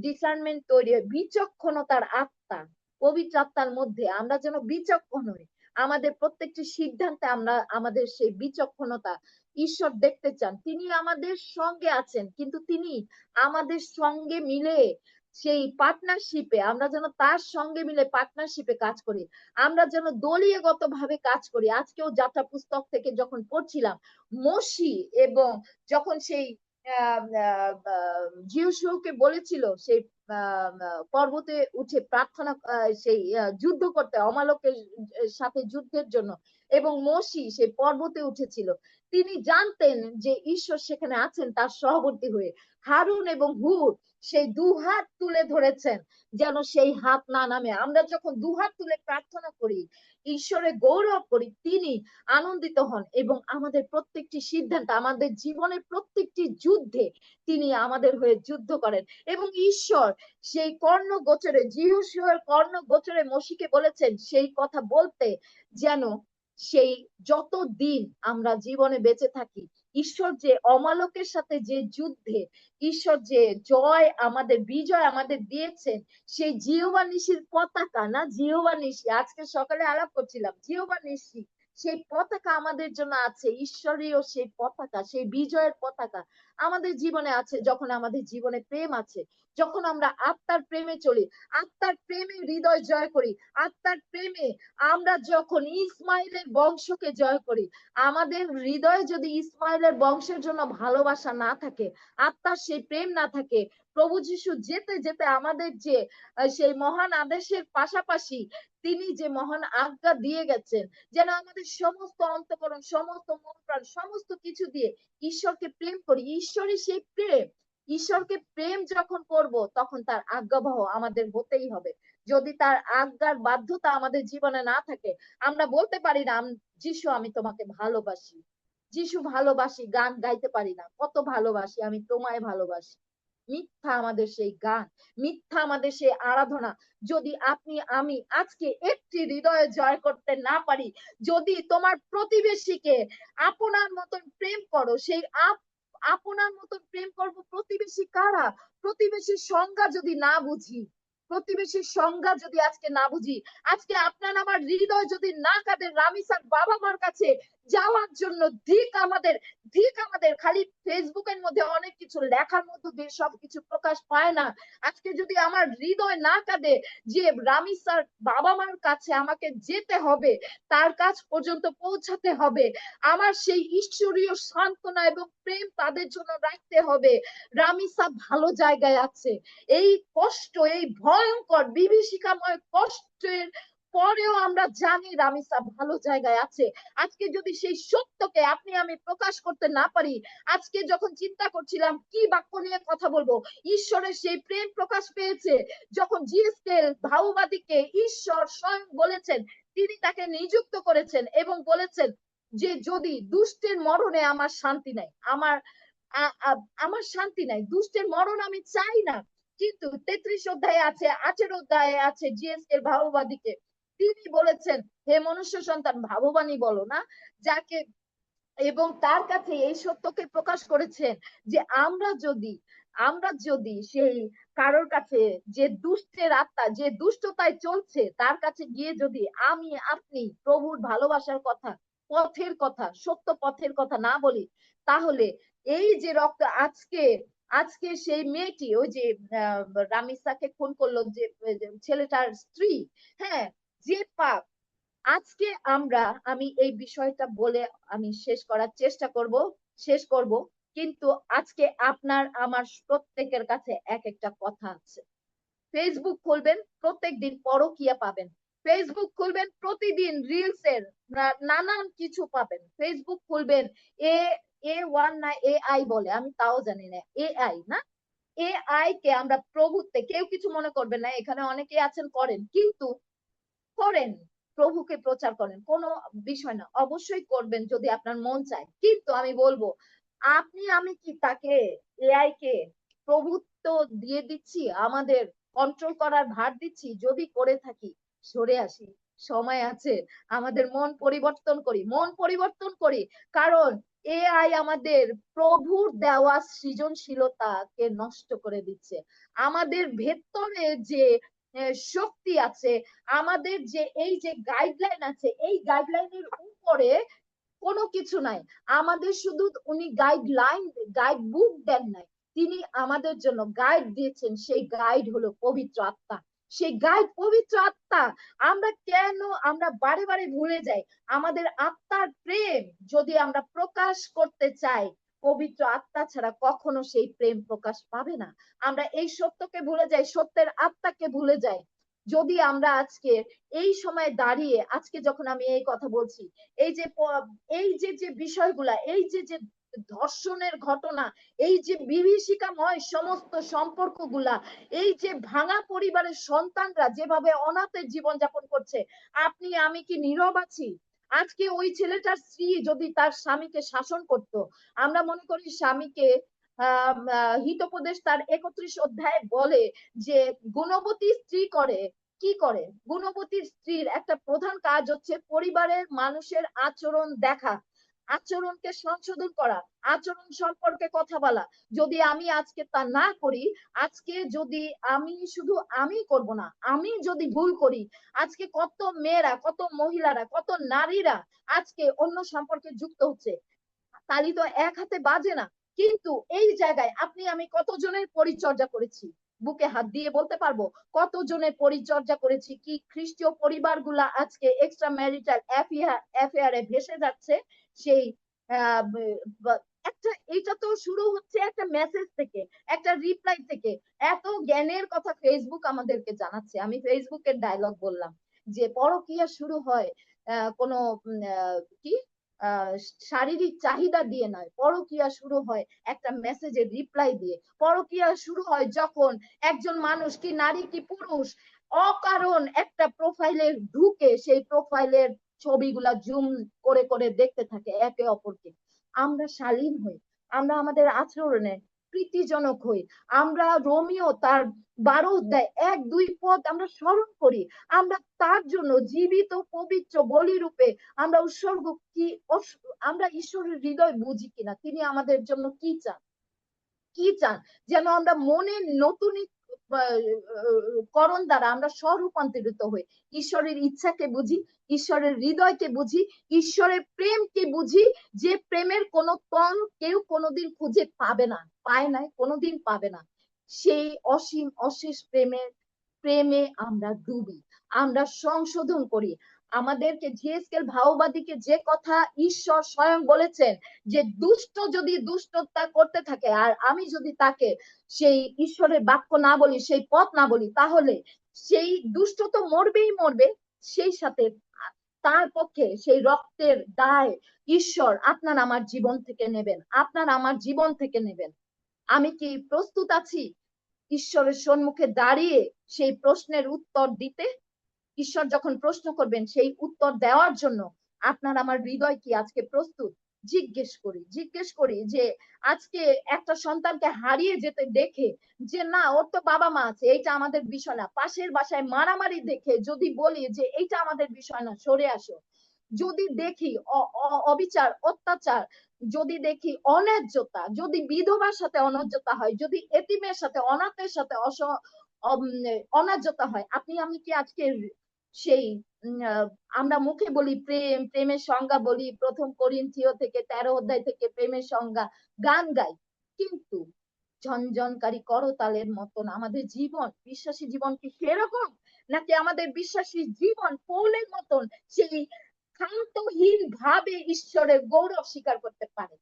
ডিসার্নমেন্ট তৈরি হয়, বিচক্ষণতার আত্মা, পবিত্র আত্মার মধ্যে আমরা যেন বিচক্ষণ হই। আমাদের প্রত্যেকটি সিদ্ধান্তে আমরা আমাদের সেই বিচক্ষণতা ঈশ্বর দেখতে চান। তিনি আমাদের সঙ্গে আছেন, কিন্তু তিনি আমাদের সঙ্গে মিলে সেই পার্টনারশিপে আমরা যেন তার সঙ্গে মিলে পার্টনারশিপে কাজ করি, আমরা যেন দলীয়গত ভাবে কাজ করি। আজকেও যাত্রা পুস্তক থেকে যখন পড়ছিলাম, মোশি এবং যখন সেই জিউসকে বলেছিল সেই পর্বতে উঠে প্রার্থনা সেই যুদ্ধ করতে অমালকের সাথে যুদ্ধের জন্য, এবং মোশি সেই পর্বতে উঠেছিল, তিনি জানতেন যে ঈশ্বর সেখানে আছেন তার সহবর্তী হয়ে। হারুন এবং হুর সেই দুহাত তুলে ধরেছেন যেন সেই হাত না নামে। আমরা যখন দুহাত তুলে প্রার্থনা করি, ঈশ্বরের গৌরব করি, তিনি আনন্দিত হন এবং আমাদের প্রত্যেকটি সিদ্ধান্ত, আমাদের জীবনের প্রত্যেকটি যুদ্ধে তিনি আমাদের হয়ে যুদ্ধ করেন। এবং ঈশ্বর সেই কর্ণ গোচরে, জিহুসের কর্ণ গোচরে মোশিকে বলেছেন সেই কথা বলতে, যেন সেই যত দিন আমরা জীবনে বেঁচে থাকি, ঈশ্বর যে অমালকের সাথে যে যুদ্ধে ঈশ্বর যে জয় আমাদের, বিজয় আমাদের দিয়েছেন, সেই জিহোবা নিশির পতাকা, না জিহোবা নিশি, আজকে সকালে আলাপ করছিলাম, জিহোবা নিশি সেই পতাকা আমাদের জন্য আছে, ঈশ্বরীয় সেই পতাকা, সেই বিজয়ের পতাকা আমাদের জীবনে আছে। যখন আমাদের জীবনে প্রেম আছে, যখন আমরা আত্মার প্রেমে চলি, আত্মার প্রেমে হৃদয় জয় করি, আত্মার প্রেমে আমরা যখন ইসমাইলের বংশকে জয় করি, আমাদের হৃদয়ে যদি ইসমাইলের বংশের জন্য ভালোবাসা না থাকে, আত্মার সেই প্রেম না থাকে, প্রভু যিশু যেতে যেতে আমাদের যে সেই মহান আদেশের পাশাপাশি তিনি যে মহান আজ্ঞা দিয়ে গেছেন, যেন আমাদের সমস্ত অন্তঃকরণ, সমস্ত মন প্রাণ, সমস্ত কিছু দিয়ে ঈশ্বরকে প্রেম করি। ঈশ্বরের সেই প্রেম, ঈশ্বরকে প্রেম যখন করব তখন তার আজ্ঞাবহ আমাদের হতেই হবে। যদি তার আজ্ঞার বাধ্যতা আমাদের জীবনে না থাকে, আমরা বলতে পারি না যিশু আমি তোমাকে ভালোবাসি, যিশু ভালোবাসি, গান গাইতে পারি না, কত ভালোবাসি আমি তোমায় ভালোবাসি, মিথ্যা আমাদের সেই গান, মিথ্যা আমাদের সেই আরাধনা। যদি আপনি আমি আজকে একটি হৃদয়ে জয় করতে না পারি, যদি তোমার প্রতিবেশীকে আপনার মতন প্রেম করো, সেই আপনার মতন প্রেম করব, প্রতিবেশী কারা? প্রতিবেশীর সংজ্ঞা যদি না বুঝি, প্রতিবেশীর সংজ্ঞা যদি আজকে না বুঝি, আজকে আপনার আমার হৃদয় যদি না কাঁদে রামিসার বাবা মার কাছে যাওয়ার জন্য, ধিক আমাদের। খালি ফেসবুকের মধ্যে অনেক কিছু লেখার মধ্যে দিয়ে সবকিছু প্রকাশ পায় না। আজকে যদি আমার হৃদয় না কাঁদে যে রামিসার বাবা মার কাছে আমাকে যেতে হবে, তার কাছ পর্যন্ত পৌঁছাতে হবে, আমার সেই ঈশ্বরীয় সান্ত্বনা এবং প্রেম তাদের জন্য রাখতে হবে। রামিসা ভালো জায়গায় আছে। এই কষ্ট, এই ভয়ঙ্কর বিভীষিকাময় কষ্টের পরেও আমরা জানি রামিসা ভালো জায়গায় আছে। আজকে যদি সেই সত্যকে আপনি আমি প্রকাশ করতে না পারি, আজকে যখন চিন্তা করছিলাম কি বাক্য নিয়ে কথা বলবো, ঈশ্বরের সেই প্রেম প্রকাশ পেয়েছে যখন জিএসকেল ভাউবাদীকে ঈশ্বর স্বয়ং বলেছেন, তিনি তাকে নিযুক্ত করেছেন এবং বলেছেন যে যদি দুষ্টের মরণে আমার শান্তি নাই, আমার শান্তি নাই, দুষ্টের মরণ আমি চাই না। কিন্তু 33 অধ্যায়ে আছে, 18 অধ্যায়ে আছে জিএসকেল ভাববাদীকে তিনি বলেছেন, হে মনুষ্য সন্তান ভাববানী বলো না যাকে, এবং তার কাছে এই সত্যকে প্রকাশ করেছেন যে আমরা যদি সেই কারোর কাছে, যে দুষ্টের আত্মা যে দুষ্টতায় চলছে তার কাছে গিয়ে যদি আমি আপনি প্রভুর ভালোবাসার কথা, পথের কথা, সত্য পথের কথা না বলি, তাহলে এই যে রক্ত আজকে আজকে সেই মেয়েটি, ওই যে রামিসাকে খুন করলো, যে ছেলেটার স্ত্রী, হ্যাঁ, যে পাপ, আজকে আমি এই বিষয়টা বলে আমি শেষ করব। কিন্তু আজকে আপনার আমার প্রত্যেকের কাছে এক একটা কথা আছে। ফেসবুক খুলবেন, প্রত্যেক দিন পরকীয়া পাবেন। ফেসবুক খুলবেন, প্রতিদিন রিলস এর নানান কিছু পাবেন। ফেসবুক খুলবেন, এ A1 না AI বলে, আমি তাও জানি না, AI না, AI কে আমরা প্রভুত্বে, কেউ কিছু মনে করবেন না, এখানে অনেকে আছেন করেন, কিন্তু করেন, প্রভুকে প্রচার করেন, কোনো বিষয় না, অবশ্যই করবেন যদি আপনার মন চায়। কিন্তু আমি বলবো, আপনি আমি কি তাকে, এআই কে প্রভুত্ব দিয়ে দিচ্ছি, আমাদের কন্ট্রোল করার ভার দিচ্ছি? যদি করে থাকি, সরে আসি, সময় আছে, আমাদের মন পরিবর্তন করি। কারণ এআই আমাদের প্রভুর দেওয়া সৃজনশীলতাকে নষ্ট করে দিচ্ছে। আমাদের ভেতরে যে শক্তি আছে, আমাদের যে এই যে গাইডলাইন আছে, এই গাইডলাইনের উপরে কোনো কিছু নাই। আমাদের শুধু উনি গাইড বুক দেন নাই, তিনি আমাদের জন্য গাইড দিয়েছেন, সেই গাইড হলো পবিত্র আত্মা। সেই গাইড পবিত্র আত্মা। আমরা বারে বারে ভুলে যাই, আমাদের আত্মার প্রেম যদি আমরা প্রকাশ করতে চাই, পবিত্র আত্মা ছাড়া কখনো সেই প্রেম প্রকাশ পাবে না। আমরা এই সত্যকে ভুলে যাই, সত্যের আত্মাকে ভুলে যাই। যদি আমরা আজকে এই সময় দাঁড়িয়ে, আজকে যখন আমি এই কথা বলছি, এই যে যে বিষয়গুলা, এই যে ধর্ষণের ঘটনা, এই যে বিভীষিকাময় সমস্ত সম্পর্কগুলা, এই যে ভাঙা পরিবারের সন্তানরা যেভাবে অনাথের জীবন যাপন করছে, আপনি আমি কি নীরব আছি? আজকে ওই ছেলেটার স্ত্রী যদি তার স্বামীকে শাসন করত, আমরা মনে করি স্বামীকে হিতোপদেশ তার 31 অধ্যায়ে বলে যে গুণবতী স্ত্রী কি করে, গুণবতীর স্ত্রীর একটা প্রধান কাজ হচ্ছে পরিবারের মানুষের আচরণ দেখা, আচরণকে সংশোধন করা, আচরণ সম্পর্কে কথা বলা। যদি আমি আজকে তা না করি, আজকে যদি আমি করব না, আমি যদি ভুল করি, আজকে কত মেয়েরা, কত মহিলারা, কত নারীরা আজকে অন্য সম্পর্কে যুক্ত হচ্ছে। তালি তো এক হাতে বাজে না। কিন্তু এই জায়গায় আপনি আমি কতজনের পরিচর্যা করেছি, বুকে হাত দিয়ে বলতে পারবো কতজনের পরিচর্যা করেছি। কি খ্রিস্টীয় পরিবারগুলা আজকে এক্সট্রা ম্যারিটাল অ্যাফেয়ারে ভেসে যাচ্ছে। সেই এইটা তো শুরু হচ্ছে একটা মেসেজ থেকে, একটা রিপ্লাই থেকে। এত জ্ঞানের কথা ফেসবুক আমাদেরকে জানাচ্ছে। আমি ফেসবুকের ডায়লগ বললাম যে পরকীয়া শুরু হয় কোনো কি আহ শারীরিক চাহিদা দিয়ে নয়, পরকীয়া শুরু হয় একটা মেসেজের রিপ্লাই দিয়ে। পরকীয়া শুরু হয় যখন একজন মানুষ, কি নারী কি পুরুষ, অকারণ একটা প্রোফাইলে ঢুকে সেই প্রোফাইলের ছবিগুলা জুম করে করে দেখতে থাকে একে অপরকে। আমরা শালীন হই, আমরা আমাদের আচরণে প্রীতিজনক হই। আমরা রোমিও তার 12 অধ্যায় 1-2 পদ আমরা স্মরণ করি। আমরা তার জন্য জীবিত পবিত্র বলি রূপে আমরা উৎসর্গ কি আমরা ঈশ্বরের হৃদয় বুঝি কিনা, তিনি আমাদের জন্য কি চান, কি চান যেন আমরা মনের নতুন করণ দ্বারা আমরা স্বরূপান্তরিত হই। ঈশ্বরের ইচ্ছাকে বুঝি, ঈশ্বরের হৃদয়কে বুঝি, ঈশ্বরের প্রেমকে বুঝি, যে প্রেমের কোনো তল কেউ কোনোদিন খুঁজে পাবে না, পায় নাই, কোনোদিন পাবে না। সেই অসীম অশেষ প্রেমে আমরা ডুবি, আমরা সংশোধন করি আমাদেরকে। জিএসকেল ভাওবাদীকে যে কথা ঈশ্বর স্বয়ং বলেছেন, যে দুষ্ট যদি দুষ্টতা করতে থাকে আর আমি যদি তাকে সেই ঈশ্বরের বাক্য না বলি, সেই পথ না বলি, তাহলে সেই দুষ্ট তো মরবেই মরবে, সেই সাথে তার পক্ষে সেই রক্তের দায় ঈশ্বর আপনার আমার জীবন থেকে নেবেন, আপনার আমার জীবন থেকে নেবেন। আমি কি প্রস্তুত আছি ঈশ্বরের সম্মুখে দাঁড়িয়ে সেই প্রশ্নের উত্তর দিতে? ঈশ্বর যখন প্রশ্ন করবেন সেই উত্তর দেওয়ার জন্য আপনার আমার হৃদয় কি আজকে প্রস্তুত? জিজ্ঞেস করি যে আজকে একটা সন্তানকে হারিয়ে যেতে দেখে যে না ওর তো বাবা মা আছে, এইটা আমাদের বিষয় না, পাশের বাসায় মারামারি দেখে যদি বলি যে এইটা আমাদের বিষয় না, সরে আসো, যদি দেখি অবিচার অত্যাচার, যদি দেখি অন্যায্যতা, যদি বিধবার সাথে অন্যায্যতা হয়, যদি এতিমের সাথে অনাথের সাথে অন্যায্যতা হয়, আপনি আমি কি আজকে সেই আমরা মুখে বলি প্রেমের সংজ্ঞা বলি, 1 কোরিন্থীয় থেকে 13 অধ্যায় থেকে প্রেমের সংজ্ঞা গান গাই, কিন্তু ঝনঝনকারী করতালের মতন আমাদের জীবন, বিশ্বাসী জীবন কি সেরকম? নাকি আমাদের বিশ্বাসী জীবন পৌলের মতন সেই ক্ষান্তহীন ভাবে ঈশ্বরের গৌরব স্বীকার করতে পারে,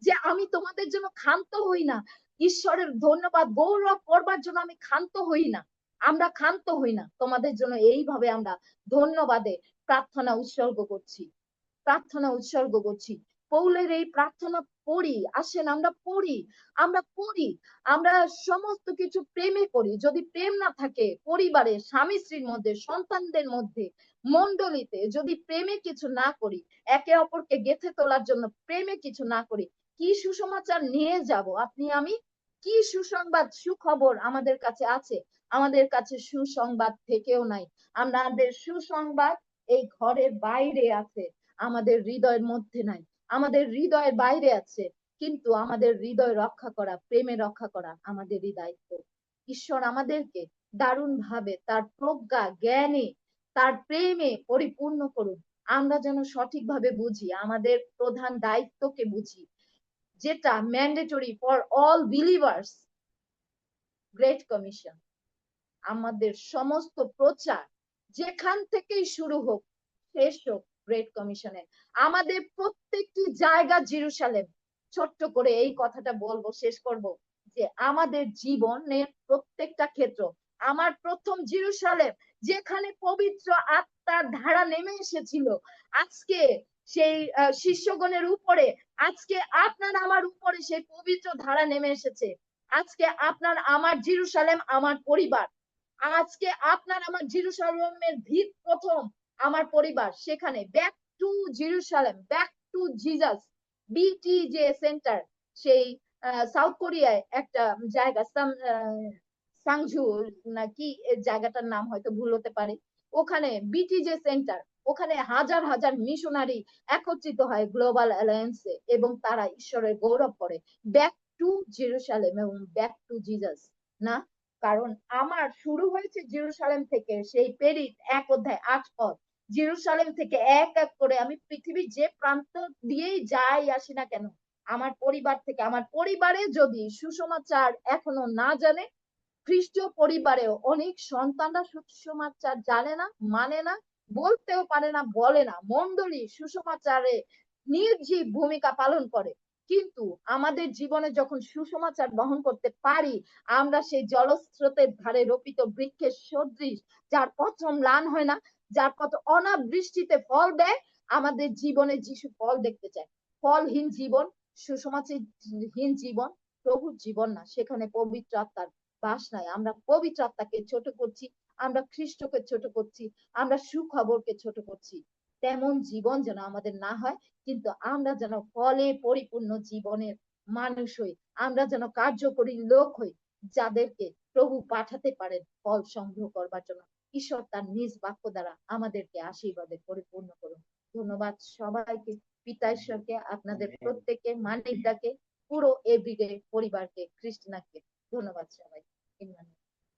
যে আমি তোমাদের জন্য ক্ষান্ত হই না, ঈশ্বরের ধন্যবাদ গৌরব করবার জন্য আমি ক্ষান্ত হই না, আমরা ক্ষান্ত হই না তোমাদের জন্য, এইভাবে আমরা ধন্যবাদে প্রার্থনা উৎসর্গ করছি, প্রার্থনা উৎসর্গ করছি। পৌলের এই প্রার্থনা পড়ি, আসেন আমরা পড়ি, আমরা পড়ি, আমরা সমস্ত কিছু প্রেমে করি। যদি প্রেম না থাকে পরিবারে, স্বামী স্ত্রীর মধ্যে, সন্তানদের মধ্যে, মন্ডলীতে, যদি প্রেমে কিছু না করি, একে অপরকে গেঁথে তোলার জন্য প্রেমে কিছু না করি, কি সুসমাচার নিয়ে যাব আপনি আমি? কি সুসংবাদ সুখবর আমাদের কাছে আছে? আমাদের কাছে সুসংবাদ থেকেও নাই, আমাদের সুসংবাদ এই ঘরের বাইরে আছে, আমাদের হৃদয়ের মধ্যে নাই, আমাদের হৃদয়ের বাইরে আছে, কিন্তু আমাদের হৃদয় রক্ষা করা, প্রেমে রক্ষা করা আমাদেরই দায়িত্ব। ঈশ্বর আমাদেরকে দারুণ ভাবে তার প্রজ্ঞা জ্ঞানে তার প্রেমে পরিপূর্ণ করুন, আমরা যেন সঠিকভাবে বুঝি, আমাদের প্রধান দায়িত্বকে বুঝি, যেটা mandatory for all believers, great commission. আমাদের সমস্ত প্রচার যেখান থেকেই শুরু হোক শেষ হোক গ্রেট কমিশনে, আমাদের প্রত্যেকটি জায়গা জেরুসালেম। ছোট্ট করে এই কথাটা বলবো, শেষ করব, যে আমাদের জীবনের প্রত্যেকটা ক্ষেত্র আমার প্রথম জেরুসালেম, যেখানে পবিত্র আত্মার ধারা নেমে এসেছিল, আজকে সেই শিষ্যগণের উপরে, আজকে আপনার আমার উপরে সেই পবিত্র ধারা নেমে এসেছে। আজকে আপনার আমার জেরুসালেম আমার পরিবার, আজকে আপনার আমার জেরুসালেমের ভিত প্রথম আমার পরিবার, সেখানে back to Jerusalem, back to Jesus. BTJ centre, সেই সাউথ কোরিয়ায় একটা জায়গা, সাংঝু নাকি জায়গাটার নাম হয়তো ভুল হতে পারে, ওখানে বিটিজে সেন্টার, ওখানে হাজার হাজার মিশনারি একত্রিত হয় গ্লোবাল অ্যালায়েন্সে, এবং তারা ঈশ্বরের গৌরব করে। ব্যাক টু জেরুসালেম এবং ব্যাক টু জিজাস না, কারণ আমার শুরু হয়েছে জেরুসালেম থেকে, সেই প্রেরিত 1 অধ্যায় 8 পদ, জেরুসালেম থেকে এক এক করে আমি পৃথিবীর যে প্রান্ত দিয়েই যাই আসি না কেন, আমার পরিবার থেকে, আমার পরিবারে যদি সুসমাচার এখনো না জানে, খ্রিস্টীয় পরিবারেও অনেক সন্তানরা সুসমাচার জানে না, মানে না, বলতেও পারে না, বলে না, মন্ডলী সুসমাচারে নির্জীব ভূমিকা পালন করে, কিন্তু আমাদের জীবনে যখন সুসমাচার বহন করতে পারি, আমরা সেই জলস্রোতের ধারে রোপিত বৃক্ষের সদৃশ, যার পত্র ম্লান হয় না, যার পত্র অনাবৃষ্টিতে ফল দেয়, আমাদের জীবনে যিশু ফল দেখতে চায়। ফলহীন জীবন, সুসমাচারহীন জীবন প্রভুর জীবন না, সেখানে পবিত্র আত্মার বাস নাই। আমরা পবিত্র আত্মাকে ছোট করছি, আমরা খ্রিস্টকে ছোট করছি, আমরা সুখবরকে ছোট করছি। তেমন জীবন যেন আমাদের না হয়, কিন্তু আমরা যেন ফলে পরিপূর্ণ জীবনের মানুষ হই, আমরা যেন কার্যকরী লোক হই, যাদেরকে প্রভু পাঠাতে পারেন ফল সংগ্রহ করবার জন্য। ঈশ্বর তার নিজ বাক্য দ্বারা আমাদেরকে আশীর্বাদে পরিপূর্ণ করুন। ধন্যবাদ সবাইকে, পিতা ঈশ্বরকে, আপনাদের প্রত্যেককে, মানিকদাকে, পুরো এভরিডে পরিবারকে, ক্রিস্টিনাকে ধন্যবাদ সবাই।